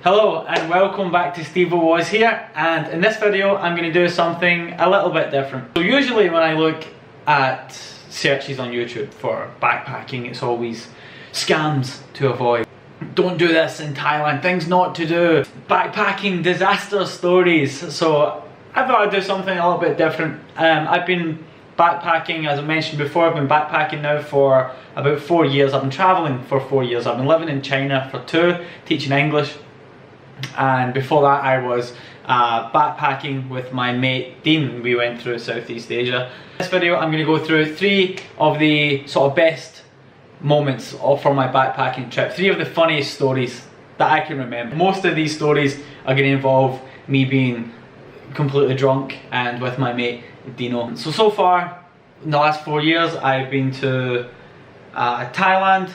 Hello and welcome back to Steevo Was here, and in this video I'm going to do something a little bit different. So usually when I look at searches on YouTube for backpacking, it's always scams to avoid. Don't do this in Thailand, things not to do, backpacking disaster stories. So I thought I'd do something a little bit different. I've been backpacking, as I mentioned before. I've been backpacking now for about 4 years. I've been travelling for 4 years. I've been living in China for 2, teaching English. And before that I was backpacking with my mate Dean. We went through Southeast Asia. In this video I'm going to go through 3 of the sort of best moments from my backpacking trip. 3 of the funniest stories that I can remember. Most of these stories are going to involve me being completely drunk and with my mate Dino. So far in the last 4 years I've been to Thailand,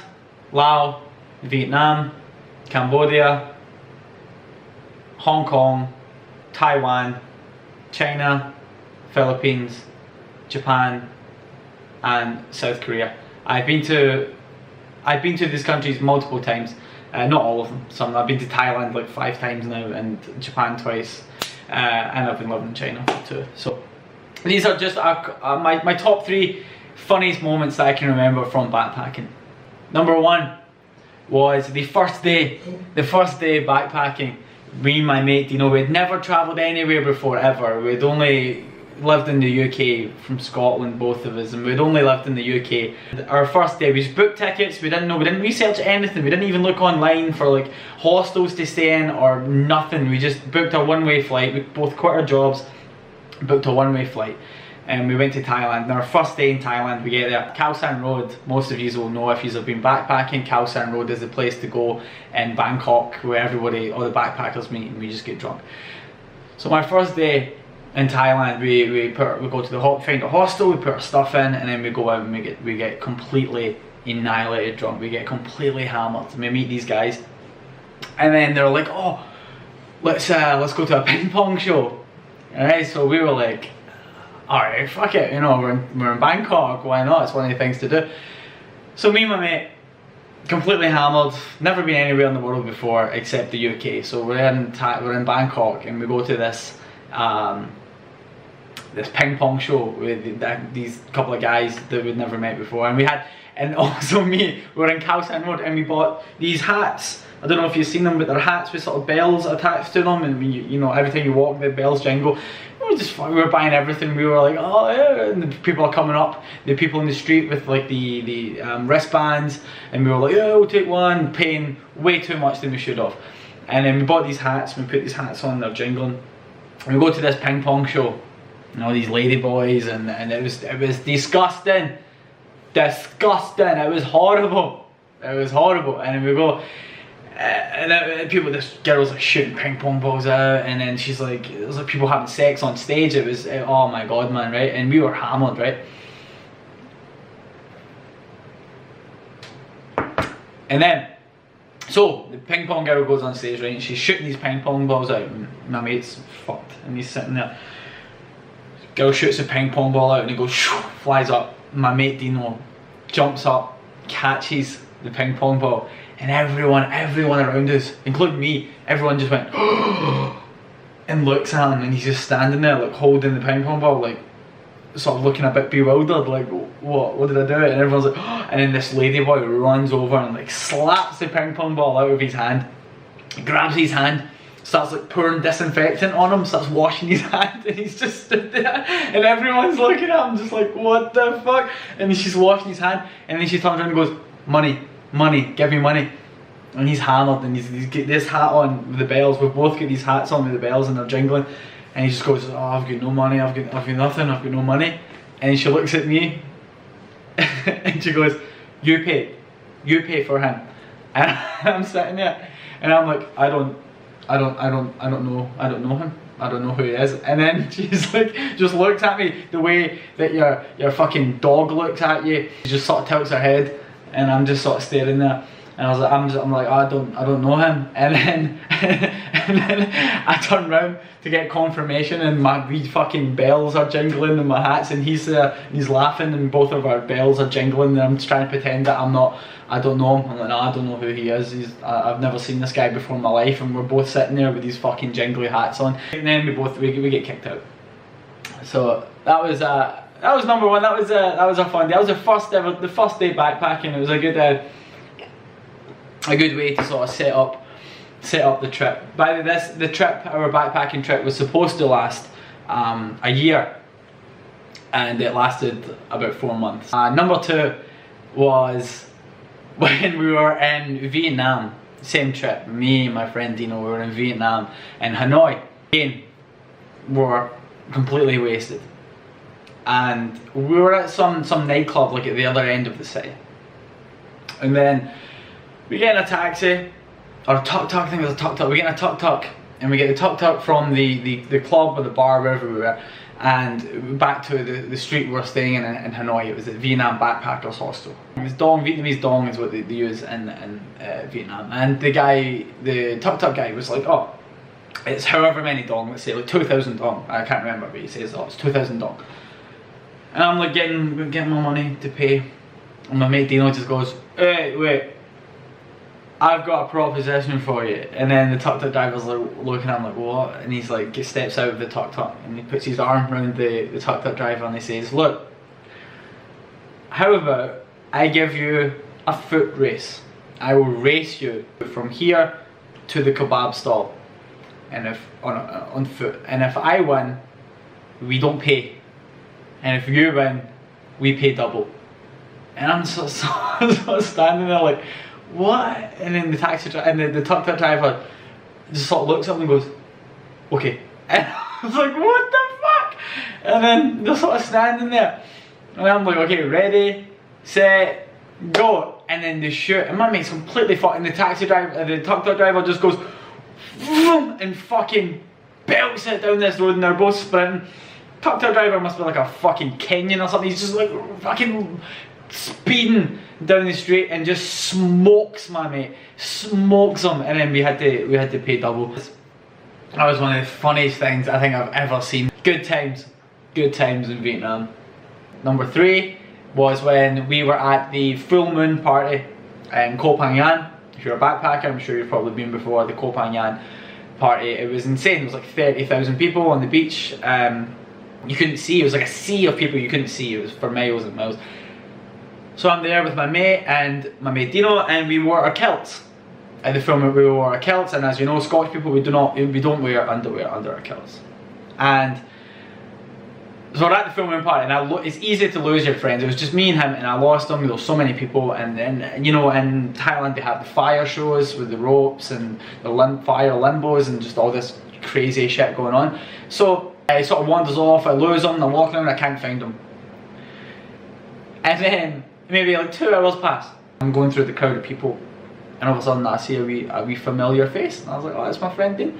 Laos, Vietnam, Cambodia, Hong Kong, Taiwan, China, Philippines, Japan and South Korea. I've been to these countries multiple times, not all of them. I've been to Thailand like 5 times now, and Japan twice, and I've been living in China for 2. So these are just my top 3 funniest moments that I can remember from backpacking. Number 1 was the first day backpacking. Me and my mate, you know, we'd never travelled anywhere before ever. We'd only lived in the UK, from Scotland, both of us, and we'd only lived in the UK. Our first day, we just booked tickets. We didn't research anything. We didn't even look online for like hostels to stay in or nothing. We just booked a one-way flight. We both quit our jobs, booked a one-way flight, and we went to Thailand. And our first day in Thailand, we get there. Khao San Road, most of you will know if you have been backpacking. Khao San Road is the place to go in Bangkok, where all the backpackers meet, and we just get drunk. So my first day in Thailand, we go to find a hostel, we put our stuff in, and then we go out and we get completely annihilated drunk. We get completely hammered, and we meet these guys, and then they're like, "Oh, let's go to a ping pong show." Alright, so we were like, alright, fuck it, you know, we're in Bangkok, why not? It's one of the things to do. So me and my mate, completely hammered, never been anywhere in the world before except the UK. So we're in Bangkok, and we go to this ping pong show with these couple of guys that we'd never met before, and also we were in Khao San Road, and we bought these hats. I don't know if you've seen them, but they're hats with sort of bells attached to them, and you know, every time you walk the bells jingle. We were buying everything. We were like, oh yeah, and the people are coming up, the people in the street with like the wristbands, and we were like, yeah, we'll take one, paying way too much than we should have. And then we bought these hats, we put these hats on, they're jingling, and we go to this ping pong show, and all these lady boys, and it was disgusting, it was horrible, and then we go, and this girl's like shooting ping pong balls out, and then she's like, it was like people having sex on stage. It was, oh my god, man, right? And we were hammered, right? And then, so the ping pong girl goes on stage, right? And she's shooting these ping pong balls out, and my mate's fucked, and he's sitting there. Girl shoots a ping pong ball out, and he goes, shoo, flies up. My mate Dino jumps up, catches the ping pong ball, and everyone around us, including me, everyone just went and looks at him, and he's just standing there like holding the ping pong ball, like sort of looking a bit bewildered, like what did I do? And everyone's like, and then this lady boy runs over and like slaps the ping pong ball out of his hand, grabs his hand, starts like pouring disinfectant on him, starts washing his hand, and he's just stood there, and everyone's looking at him just like, what the fuck? And then she's washing his hand, and then she turns around and goes, money, give me money. And he's hammered, and he's got this hat on with the bells. We've both got these hats on with the bells, and they're jingling, and he just goes, oh, I've got no money, I've got nothing, I've got no money. And then she looks at me and she goes, you pay for him. And I'm sitting there and I'm like, I don't know him, I don't know who he is. And then she's like, just looks at me the way that your fucking dog looks at you. She just sort of tilts her head, and I'm just sort of staring there. And I was like, I'm like, oh, I don't know him. And then, and then I turn round to get confirmation, and my wee fucking bells are jingling and my hats, and he's laughing, and both of our bells are jingling, and I'm trying to pretend that I don't know him. I'm like, no, I don't know who he is. I've never seen this guy before in my life, and we're both sitting there with these fucking jingly hats on, and then we get kicked out. So that was number one. That was a fun day. That was the first day backpacking. It was a good way to sort of set up the trip. By the way, our backpacking trip was supposed to last a year, and it lasted about 4 months. Number two was when we were in Vietnam. Same trip, me and my friend Dino, we were in Vietnam and Hanoi. Again, we were completely wasted, and we were at some nightclub like at the other end of the city, and then we get in a taxi, or a tuk-tuk. I think it was a tuk-tuk. We get in a tuk-tuk, and we get the tuk-tuk from the club or the bar, wherever we were, and back to the street we were staying in Hanoi. It was the Vietnam Backpackers Hostel. It was dong, Vietnamese dong is what they use in Vietnam. And the tuk-tuk guy was like, oh, it's however many dong, let's say like 2,000 dong. I can't remember, but he says, oh, it's 2,000 dong. And I'm like getting my money to pay, and my mate Dino just goes, hey, wait, I've got a proposition for you. And then the tuk-tuk driver's like looking at him like, what? And he's like, steps out of the tuk-tuk, and he puts his arm around the tuk-tuk driver, and he says, look, how about I give you a foot race? I will race you from here to the kebab stall, and if on foot. And if I win, we don't pay. And if you win, we pay double. And I'm so standing there like, what? And then the tuk-tuk driver just sort of looks up and goes, okay. And I was like, what the fuck? And then they're sort of standing there, and I'm like, okay, ready, set, go. And then they shoot, and my mate's completely fucked, and the tuk-tuk driver just goes vroom, and fucking belts it down this road, and they're both sprinting. Tuk-tuk driver must be like a fucking Kenyan or something. He's just like fucking speeding down the street and just smokes my mate, smokes him, and then we had to pay double. That was one of the funniest things I think I've ever seen. Good times in Vietnam. Number three was when we were at the full moon party in Koh Phangan. If you're a backpacker, I'm sure you've probably been before the Koh Phangan party. It was insane. It was like 30,000 people on the beach. You couldn't see. It was like a sea of people you couldn't see. It was for miles and miles. So I'm there with my mate and my mate Dino, and we wore our kilts. At the film we wore our kilts, and as you know, Scottish people, we don't wear underwear under our kilts. And so we're at the full moon party, and it's easy to lose your friends. It was just me and him, and I lost them. There were so many people, and then, you know, in Thailand they have the fire shows with the ropes and the fire limbos and just all this crazy shit going on. So he sort of wanders off, I lose him, I'm walking around, I can't find him. And then maybe like 2 hours pass. I'm going through the crowd of people, and all of a sudden I see a wee familiar face, and I was like, oh, it's my friend Dean.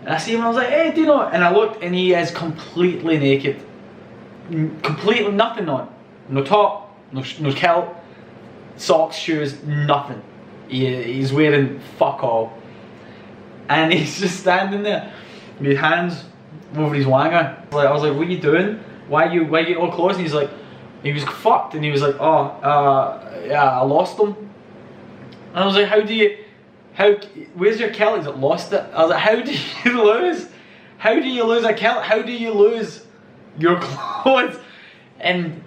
And I see him, and I was like, hey Dino, and I looked, and he is completely naked. Completely nothing on. No top, no kilt, socks, shoes, nothing. He's wearing fuck all. And he's just standing there with his hands over his wanger. I was like, what are you doing? Why are you all close? And he's like, he was fucked, and he was like, oh, yeah, I lost them. And I was like, where's your kilt? He's like, lost it. I was like, how do you lose? How do you lose a kilt? How do you lose your clothes? And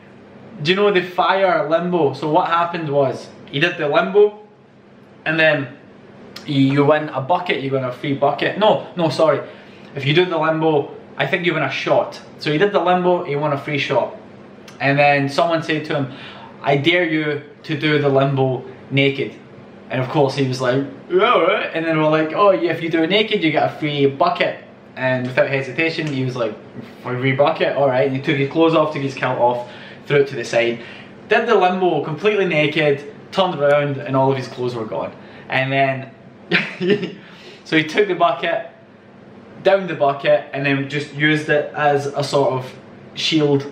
do you know the fire limbo? So what happened was, he did the limbo, and then you win a bucket, you win a free bucket. No, sorry. If you do the limbo, I think you win a shot. So he did the limbo, he won a free shot. And then someone said to him, I dare you to do the limbo naked. And of course he was like, yeah, alright. And then we're like, oh yeah, if you do it naked, you get a free bucket. And without hesitation, he was like, for a free bucket, alright. And he took his clothes off, took his kilt off, threw it to the side. Did the limbo completely naked, turned around, and all of his clothes were gone. And then, so he took the bucket, downed the bucket, and then just used it as a sort of shield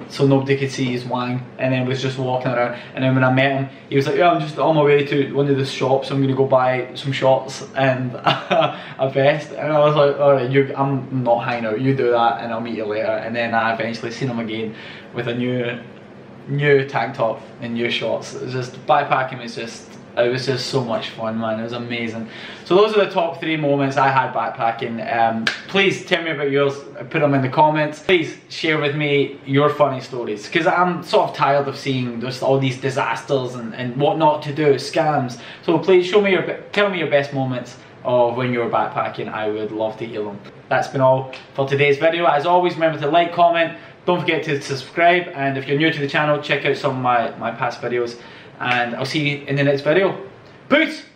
so nobody could see his wang, and then was just walking around. And then when I met him, he was like, yeah, I'm just on my way to one of the shops, I'm gonna go buy some shorts and a vest. And I was like, alright, I'm not hanging out, you do that and I'll meet you later. And then I eventually seen him again with a new tank top and new shorts. It was just, backpacking was just, it was just so much fun, man. It was amazing. So those are the top 3 moments I had backpacking. Please tell me about yours, put them in the comments. Please share with me your funny stories, because I'm sort of tired of seeing just all these disasters and what not to do, scams. So please tell me your best moments of when you were backpacking. I would love to hear them. That's been all for today's video. As always, remember to like, comment, don't forget to subscribe, and if you're new to the channel, check out some of my past videos. And I'll see you in the next video. Peace!